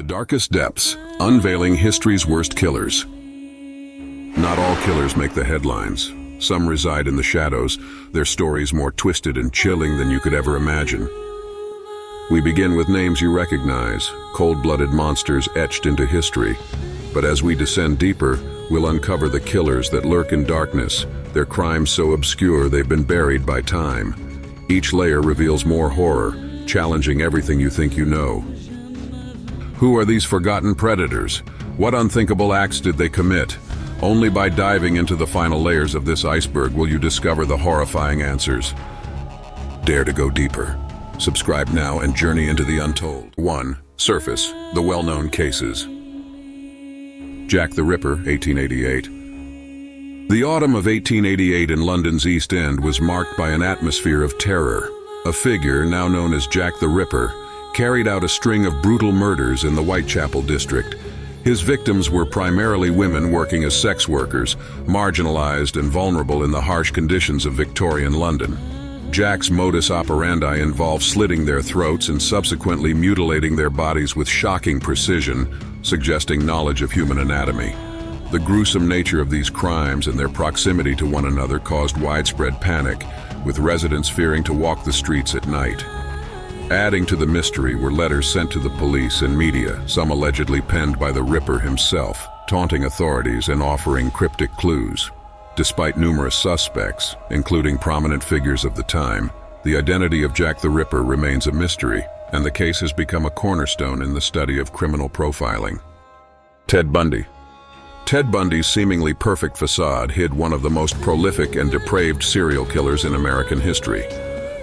Darkest Depths, Unveiling History's Worst Killers. Not all killers make the headlines. Some reside in the shadows, their stories more twisted and chilling than you could ever imagine. We begin with names you recognize, cold-blooded monsters etched into history. But as we descend deeper, we'll uncover the killers that lurk in darkness, their crimes so obscure they've been buried by time. Each layer reveals more horror, challenging everything you think you know. Who are these forgotten predators? What unthinkable acts did they commit? Only by diving into the final layers of this iceberg will you discover the horrifying answers. Dare to go deeper. Subscribe now and journey into the untold. 1. Surface, the well-known cases. Jack the Ripper, 1888. The autumn of 1888 in London's East End was marked by an atmosphere of terror. A figure, now known as Jack the Ripper, carried out a string of brutal murders in the Whitechapel district. His victims were primarily women working as sex workers, marginalized and vulnerable in the harsh conditions of Victorian London. Jack's modus operandi involved slitting their throats and subsequently mutilating their bodies with shocking precision, suggesting knowledge of human anatomy. The gruesome nature of these crimes and their proximity to one another caused widespread panic, with residents fearing to walk the streets at night. Adding to the mystery were letters sent to the police and media, some allegedly penned by the Ripper himself, taunting authorities and offering cryptic clues. Despite numerous suspects, including prominent figures of the time, the identity of Jack the Ripper remains a mystery, and the case has become a cornerstone in the study of criminal profiling. Ted Bundy. Ted Bundy's seemingly perfect facade hid one of the most prolific and depraved serial killers in American history.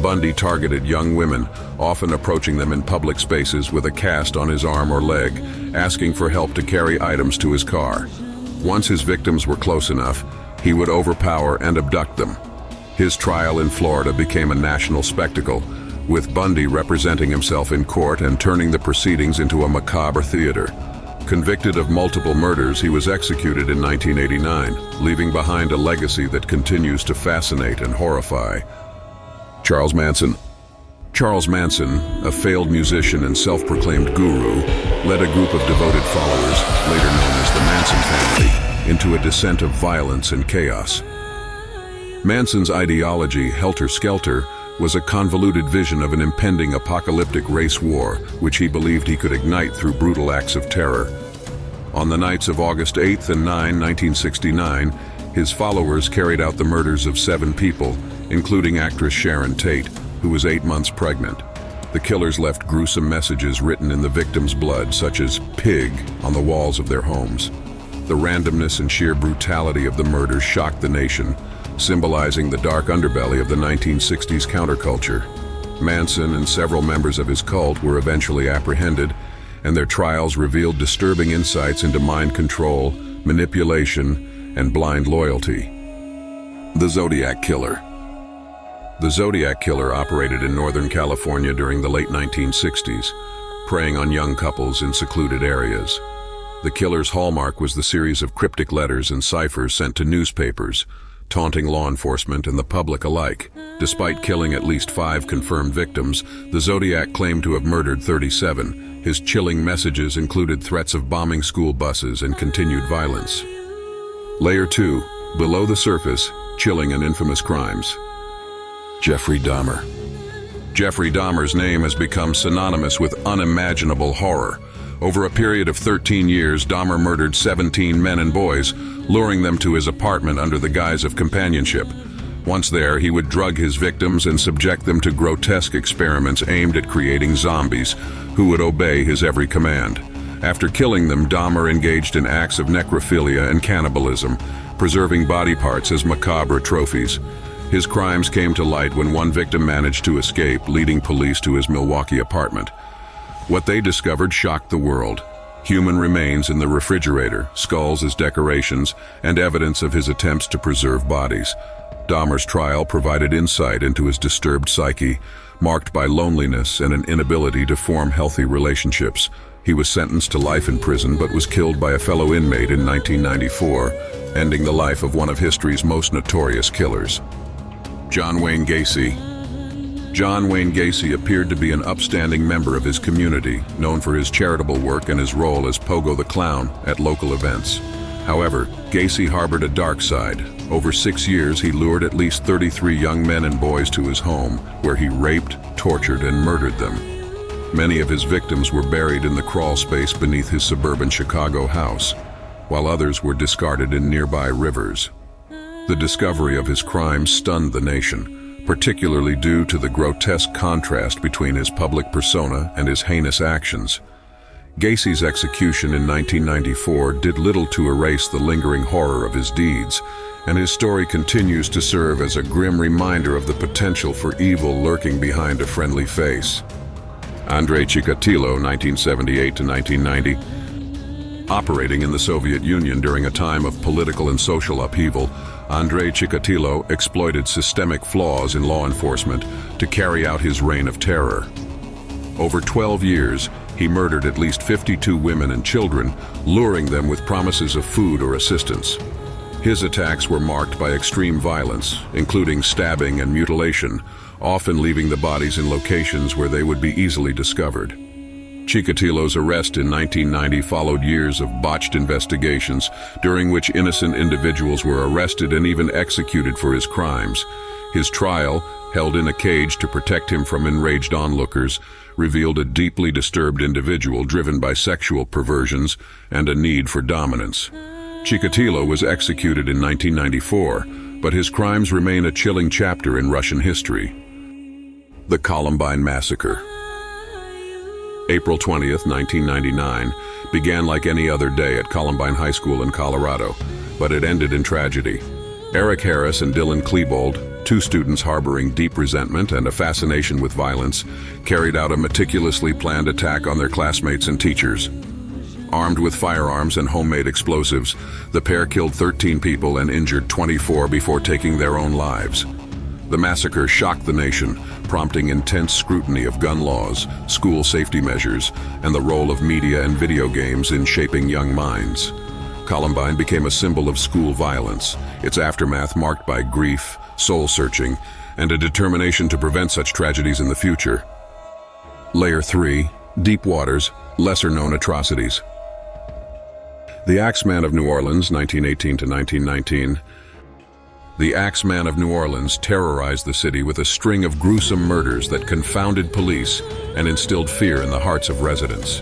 Bundy targeted young women, often approaching them in public spaces with a cast on his arm or leg, asking for help to carry items to his car. Once his victims were close enough, he would overpower and abduct them. His trial in Florida became a national spectacle, with Bundy representing himself in court and turning the proceedings into a macabre theater. Convicted of multiple murders, he was executed in 1989, leaving behind a legacy that continues to fascinate and horrify. Charles Manson. Charles Manson, a failed musician and self-proclaimed guru, led a group of devoted followers, later known as the Manson family, into a descent of violence and chaos. Manson's ideology, helter-skelter, was a convoluted vision of an impending apocalyptic race war, which he believed he could ignite through brutal acts of terror. On the nights of August 8 and 9, 1969, his followers carried out the murders of 7 people, including actress Sharon Tate, who was 8 months pregnant. The killers left gruesome messages written in the victims' blood, such as "pig," on the walls of their homes. The randomness and sheer brutality of the murders shocked the nation, symbolizing the dark underbelly of the 1960s counterculture. Manson and several members of his cult were eventually apprehended, and their trials revealed disturbing insights into mind control, manipulation, and blind loyalty. The Zodiac Killer. The Zodiac Killer operated in Northern California during the late 1960s, preying on young couples in secluded areas. The killer's hallmark was the series of cryptic letters and ciphers sent to newspapers, taunting law enforcement and the public alike. Despite killing at least 5 confirmed victims, the Zodiac claimed to have murdered 37. His chilling messages included threats of bombing school buses and continued violence. Layer 2, below the surface, chilling and infamous crimes. Jeffrey Dahmer. Jeffrey Dahmer's name has become synonymous with unimaginable horror. Over a period of 13 years, Dahmer murdered 17 men and boys, luring them to his apartment under the guise of companionship. Once there, he would drug his victims and subject them to grotesque experiments aimed at creating zombies who would obey his every command. After killing them, Dahmer engaged in acts of necrophilia and cannibalism, preserving body parts as macabre trophies. His crimes came to light when one victim managed to escape, leading police to his Milwaukee apartment. What they discovered shocked the world. Human remains in the refrigerator, skulls as decorations, and evidence of his attempts to preserve bodies. Dahmer's trial provided insight into his disturbed psyche, marked by loneliness and an inability to form healthy relationships. He was sentenced to life in prison but was killed by a fellow inmate in 1994, ending the life of one of history's most notorious killers. John Wayne Gacy. John Wayne Gacy appeared to be an upstanding member of his community, known for his charitable work and his role as Pogo the Clown at local events. However, Gacy harbored a dark side. Over 6 years, he lured at least 33 young men and boys to his home, where he raped, tortured, and murdered them. Many of his victims were buried in the crawl space beneath his suburban Chicago house, while others were discarded in nearby rivers. The discovery of his crimes stunned the nation, particularly due to the grotesque contrast between his public persona and his heinous actions. Gacy's execution in 1994 did little to erase the lingering horror of his deeds, and his story continues to serve as a grim reminder of the potential for evil lurking behind a friendly face. Andrei Chikatilo, 1978 to 1990. Operating in the Soviet Union during a time of political and social upheaval, Andrei Chikatilo exploited systemic flaws in law enforcement to carry out his reign of terror. Over 12 years, he murdered at least 52 women and children, luring them with promises of food or assistance. His attacks were marked by extreme violence, including stabbing and mutilation, often leaving the bodies in locations where they would be easily discovered. Chikatilo's arrest in 1990 followed years of botched investigations, during which innocent individuals were arrested and even executed for his crimes. His trial, held in a cage to protect him from enraged onlookers, revealed a deeply disturbed individual driven by sexual perversions and a need for dominance. Chikatilo was executed in 1994, but his crimes remain a chilling chapter in Russian history. The Columbine Massacre. April 20th, 1999, began like any other day at Columbine High School in Colorado, but it ended in tragedy. Eric Harris and Dylan Klebold, two students harboring deep resentment and a fascination with violence, carried out a meticulously planned attack on their classmates and teachers. Armed with firearms and homemade explosives, the pair killed 13 people and injured 24 before taking their own lives. The massacre shocked the nation, prompting intense scrutiny of gun laws, school safety measures, and the role of media and video games in shaping young minds. Columbine became a symbol of school violence, its aftermath marked by grief, soul-searching, and a determination to prevent such tragedies in the future. Layer 3. Deep Waters, Lesser-Known Atrocities. The Axeman of New Orleans, 1918 to 1919. The Axeman of New Orleans terrorized the city with a string of gruesome murders that confounded police and instilled fear in the hearts of residents.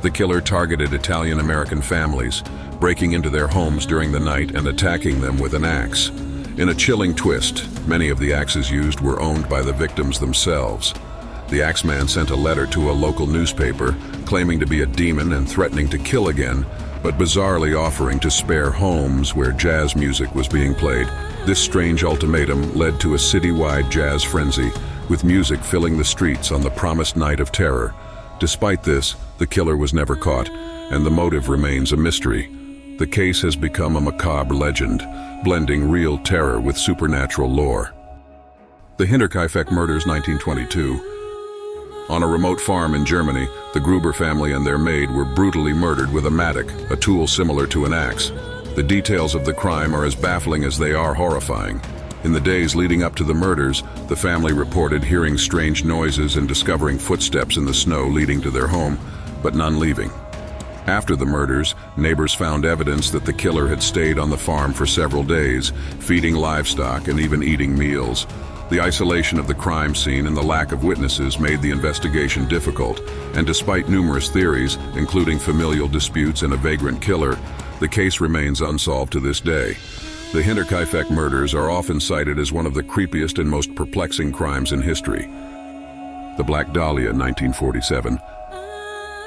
The killer targeted Italian-American families, breaking into their homes during the night and attacking them with an axe. In a chilling twist, many of the axes used were owned by the victims themselves. The Axeman sent a letter to a local newspaper, claiming to be a demon and threatening to kill again, but bizarrely offering to spare homes where jazz music was being played. This strange ultimatum led to a citywide jazz frenzy, with music filling the streets on the promised night of terror. Despite this, the killer was never caught, and the motive remains a mystery. The case has become a macabre legend, blending real terror with supernatural lore. The Hinterkaifeck Murders, 1922. On a remote farm in Germany, the Gruber family and their maid were brutally murdered with a mattock, a tool similar to an axe. The details of the crime are as baffling as they are horrifying. In the days leading up to the murders, the family reported hearing strange noises and discovering footsteps in the snow leading to their home, but none leaving. After the murders, neighbors found evidence that the killer had stayed on the farm for several days, feeding livestock and even eating meals. The isolation of the crime scene and the lack of witnesses made the investigation difficult, and despite numerous theories, including familial disputes and a vagrant killer, the case remains unsolved to this day. The Hinterkaifeck murders are often cited as one of the creepiest and most perplexing crimes in history. The Black Dahlia, 1947.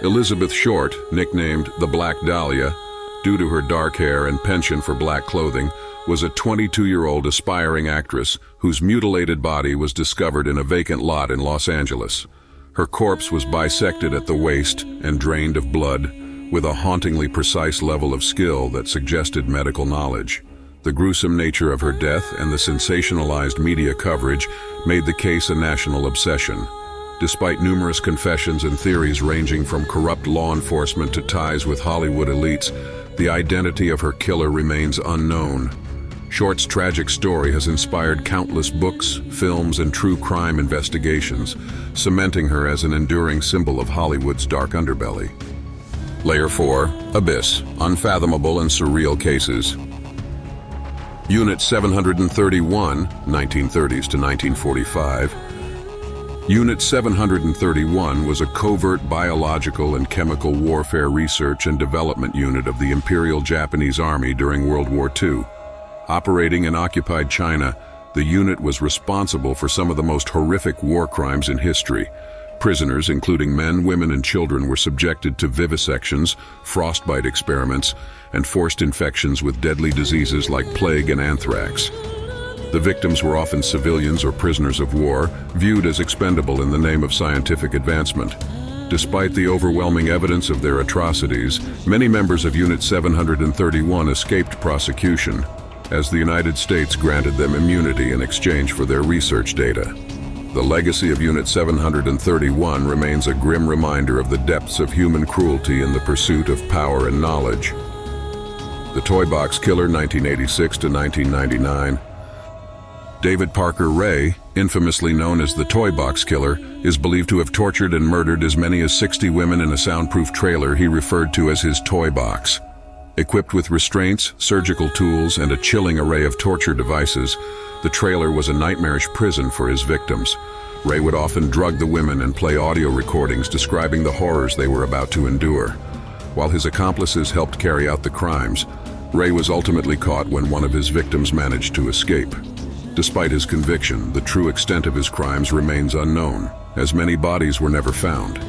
Elizabeth Short, nicknamed the Black Dahlia, due to her dark hair and penchant for black clothing, was a 22-year-old aspiring actress whose mutilated body was discovered in a vacant lot in Los Angeles. Her corpse was bisected at the waist and drained of blood, with a hauntingly precise level of skill that suggested medical knowledge. The gruesome nature of her death and the sensationalized media coverage made the case a national obsession. Despite numerous confessions and theories ranging from corrupt law enforcement to ties with Hollywood elites, the identity of her killer remains unknown. Short's tragic story has inspired countless books, films, and true crime investigations, cementing her as an enduring symbol of Hollywood's dark underbelly. Layer 4. Abyss. Unfathomable and surreal cases. Unit 731, 1930s to 1945. Unit 731 was a covert biological and chemical warfare research and development unit of the Imperial Japanese Army during World War II. Operating in occupied China, the unit was responsible for some of the most horrific war crimes in history. Prisoners, including men, women, and children, were subjected to vivisections, frostbite experiments, and forced infections with deadly diseases like plague and anthrax. The victims were often civilians or prisoners of war, viewed as expendable in the name of scientific advancement. Despite the overwhelming evidence of their atrocities, many members of Unit 731 escaped prosecution, as the United States granted them immunity in exchange for their research data. The legacy of Unit 731 remains a grim reminder of the depths of human cruelty in the pursuit of power and knowledge. The Toy Box Killer, 1986 to 1999. David Parker Ray, infamously known as the Toy Box Killer, is believed to have tortured and murdered as many as 60 women in a soundproof trailer he referred to as his toy box. Equipped with restraints, surgical tools, and a chilling array of torture devices, the trailer was a nightmarish prison for his victims. Ray would often drug the women and play audio recordings describing the horrors they were about to endure. While his accomplices helped carry out the crimes, Ray was ultimately caught when one of his victims managed to escape. Despite his conviction, the true extent of his crimes remains unknown, as many bodies were never found.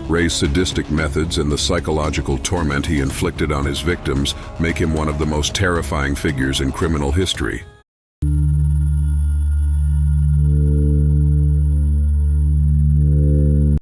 Ray's sadistic methods and the psychological torment he inflicted on his victims make him one of the most terrifying figures in criminal history.